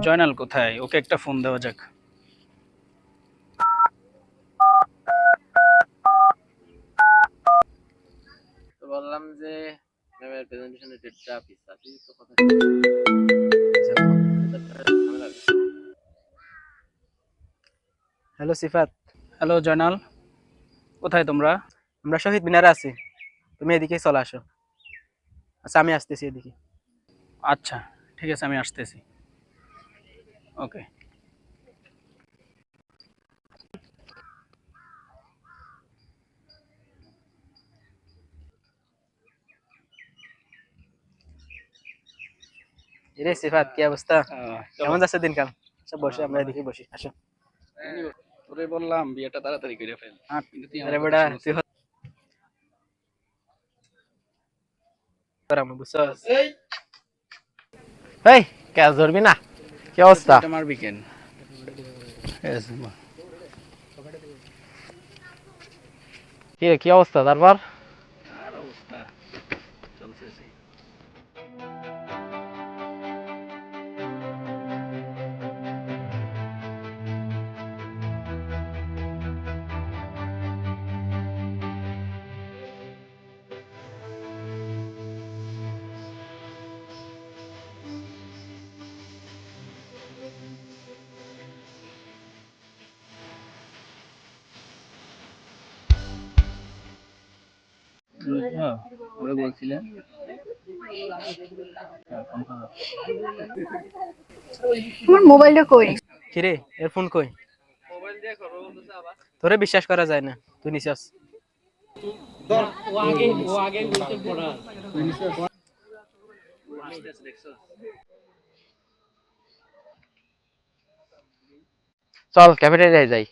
জয়নাল কোথায়? ওকে একটা ফোন দেওয়া যাক। তো বললাম যে ম্যামের প্রেজেন্টেশনের ডেটটা পিছা তুই তো কথা হ্যালো সিফাত, হ্যালো জয়নাল, কোথায় তোমরা? আমরা শহীদ মিনারে আছি। তুমি এদিকে চলে আসো। আচ্ছা আমি আসতেছি এদিকে। আচ্ছা ঠিক আছে, আমি আসতেছি। ওকে। রে সিফাত, কি অবস্থা? চলো। কেমন যাচ্ছে দিনকাল? সব বসে, আমরা এদিকে বসি, আসো। তোরে বললাম বিয়েটা তাড়াতাড়ি করে ফেল, কিন্তু তুই আমার আরে কথা বেটা, শুনছ তুই না। আমি বুঝছস? এই ক্যাচ ধরবি না? কি অবস্থা? এটা মারবি কেন? কি অবস্থা তারপর? আর অবস্থা চলতেছে। ওরা বলছিলেন তোমার মোবাইলটা কই? কি রে, এর ফোন কই? তোরে বিশ্বাস করা যায় না, তুই নিছস। চল ক্যাফেটেরিয়ায় যাই।